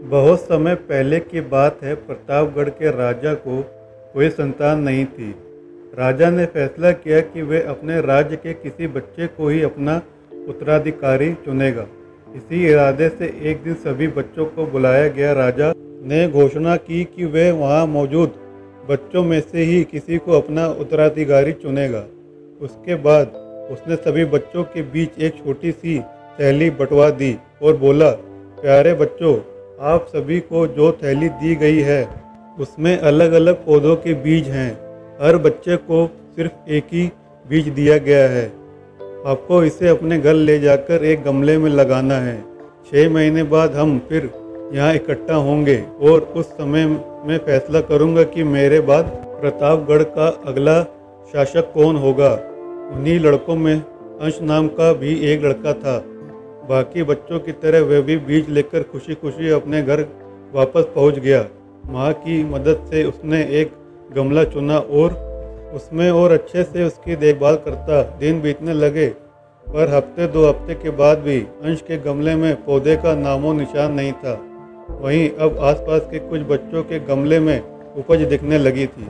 बहुत समय पहले की बात है। प्रतापगढ़ के राजा को कोई संतान नहीं थी। राजा ने फैसला किया कि वह अपने राज्य के किसी बच्चे को ही अपना उत्तराधिकारी चुनेगा। इसी इरादे से एक दिन सभी बच्चों को बुलाया गया। राजा ने घोषणा की कि वह वहां मौजूद बच्चों में से ही किसी को अपना उत्तराधिकारी चुनेगा। उसके बाद उसने सभी बच्चों के बीच एक छोटी सी थैली बंटवा दी और बोला, प्यारे बच्चों, आप सभी को जो थैली दी गई है उसमें अलग अलग पौधों के बीज हैं। हर बच्चे को सिर्फ एक ही बीज दिया गया है। आपको इसे अपने घर ले जाकर एक गमले में लगाना है। 6 महीने बाद हम फिर यहाँ इकट्ठा होंगे और उस समय मैं फैसला करूँगा कि मेरे बाद प्रतापगढ़ का अगला शासक कौन होगा। उन्हीं लड़कों में अंश नाम का भी एक लड़का था। बाकी बच्चों की तरह वह भी बीज लेकर खुशी खुशी अपने घर वापस पहुंच गया। माँ की मदद से उसने एक गमला चुना और उसमें और अच्छे से उसकी देखभाल करता। दिन बीतने लगे, पर हफ्ते 2 हफ्ते के बाद भी अंश के गमले में पौधे का नामो निशान नहीं था। वहीं अब आसपास के कुछ बच्चों के गमले में उपज दिखने लगी थी।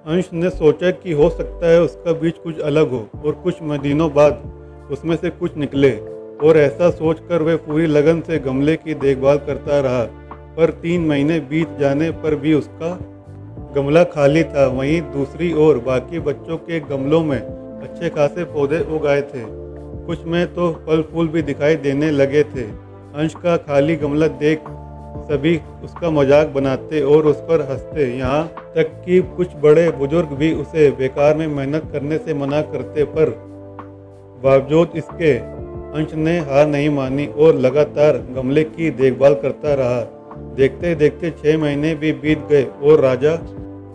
अंश ने सोचा कि हो सकता है उसका बीज कुछ अलग हो और कुछ महीनों बाद उसमें से कुछ निकले। और ऐसा सोचकर वह पूरी लगन से गमले की देखभाल करता रहा। पर 3 महीने बीत जाने पर भी उसका गमला खाली था। वहीं दूसरी ओर बाकी बच्चों के गमलों में अच्छे खासे पौधे उग आए थे। कुछ में तो फल फूल भी दिखाई देने लगे थे। अंश का खाली गमला देख सभी उसका मजाक बनाते और उस पर हंसते। यहाँ तक कि कुछ बड़े बुजुर्ग भी उसे बेकार में मेहनत करने से मना करते, पर बावजूद इसके अंश ने हार नहीं मानी और लगातार गमले की देखभाल करता रहा। देखते देखते 6 महीने भी बीत गए और राजा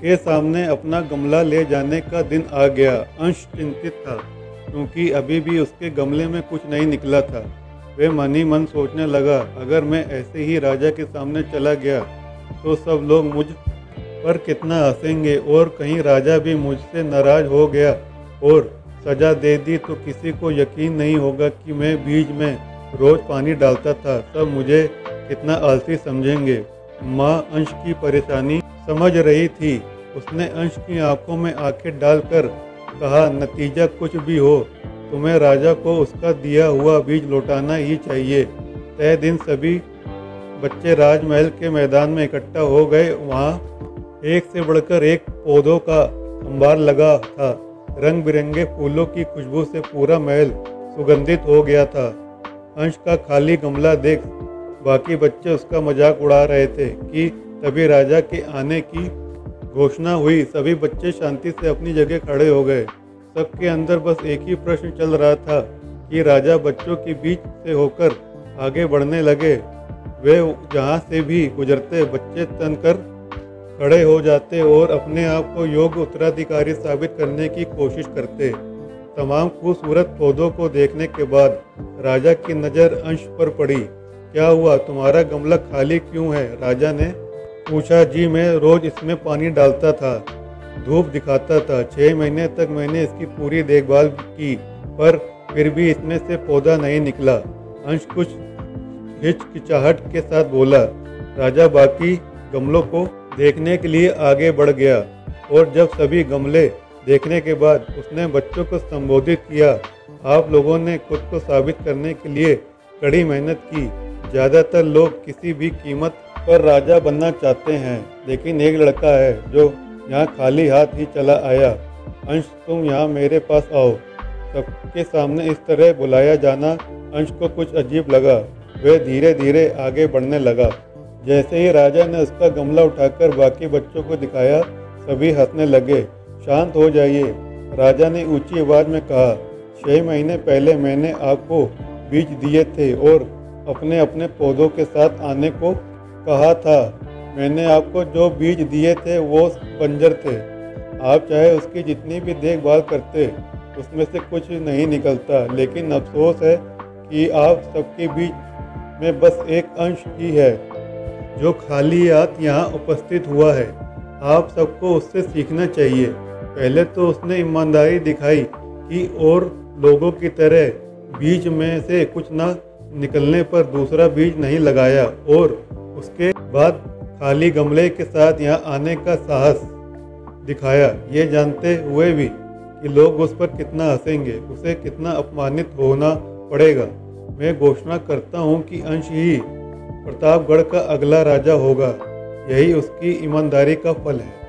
के सामने अपना गमला ले जाने का दिन आ गया। अंश चिंतित था क्योंकि अभी भी उसके गमले में कुछ नहीं निकला था। वह मन ही मन सोचने लगा, अगर मैं ऐसे ही राजा के सामने चला गया तो सब लोग मुझ पर कितना हंसेंगे, और कहीं राजा भी मुझसे नाराज हो गया और सजा दे दी तो किसी को यकीन नहीं होगा कि मैं बीज में रोज पानी डालता था। सब मुझे कितना आलसी समझेंगे। माँ अंश की परेशानी समझ रही थी। उसने अंश की आंखों में आंखें डालकर कहा, नतीजा कुछ भी हो, तुम्हें राजा को उसका दिया हुआ बीज लौटाना ही चाहिए। तय दिन सभी बच्चे राजमहल के मैदान में इकट्ठा हो गए। वहाँ एक से बढ़कर एक पौधों का अंबार लगा था। रंग बिरंगे फूलों की खुशबू से पूरा महल सुगंधित हो गया था। अंश का खाली गमला देख बाकी बच्चे उसका मजाक उड़ा रहे थे कि तभी राजा के आने की घोषणा हुई। सभी बच्चे शांति से अपनी जगह खड़े हो गए। सबके अंदर बस एक ही प्रश्न चल रहा था कि राजा बच्चों के बीच से होकर आगे बढ़ने लगे। वे जहाँ से भी गुजरते बच्चे तनकर खड़े हो जाते और अपने आप को योग्य उत्तराधिकारी साबित करने की कोशिश करते। तमाम खूबसूरत पौधों को देखने के बाद राजा की नज़र अंश पर पड़ी। क्या हुआ, तुम्हारा गमला खाली क्यों है? राजा ने पूछा। जी, मैं रोज इसमें पानी डालता था, धूप दिखाता था। 6 महीने तक मैंने इसकी पूरी देखभाल की, पर फिर भी इसमें से पौधा नहीं निकला। अंश कुछ हिचकिचाहट के साथ बोला। राजा बाकी गमलों को देखने के लिए आगे बढ़ गया और जब सभी गमले देखने के बाद उसने बच्चों को संबोधित किया, आप लोगों ने खुद को साबित करने के लिए कड़ी मेहनत की। ज़्यादातर लोग किसी भी कीमत पर राजा बनना चाहते हैं, लेकिन एक लड़का है जो यहाँ खाली हाथ ही चला आया। अंश, तुम यहाँ मेरे पास आओ। सबके सामने इस तरह बुलाया जाना अंश को कुछ अजीब लगा। वह धीरे धीरे आगे बढ़ने लगा। जैसे ही राजा ने उसका गमला उठाकर बाकी बच्चों को दिखाया, सभी हंसने लगे। शांत हो जाइए, राजा ने ऊंची आवाज में कहा। 6 महीने पहले मैंने आपको बीज दिए थे और अपने अपने पौधों के साथ आने को कहा था। मैंने आपको जो बीज दिए थे वो बंजर थे। आप चाहे उसकी जितनी भी देखभाल करते, उसमें से कुछ नहीं निकलता। लेकिन अफसोस है कि आप सबके बीच में बस एक अंश ही है जो खाली हाथ यहाँ उपस्थित हुआ है। आप सबको उससे सीखना चाहिए। पहले तो उसने ईमानदारी दिखाई कि और लोगों की तरह बीज में से कुछ ना निकलने पर दूसरा बीज नहीं लगाया और उसके बाद खाली गमले के साथ यहाँ आने का साहस दिखाया, ये जानते हुए भी कि लोग उस पर कितना हंसेंगे, उसे कितना अपमानित होना पड़ेगा। मैं घोषणा करता हूँ कि अंश ही प्रतापगढ़ का अगला राजा होगा। यही उसकी ईमानदारी का फल है।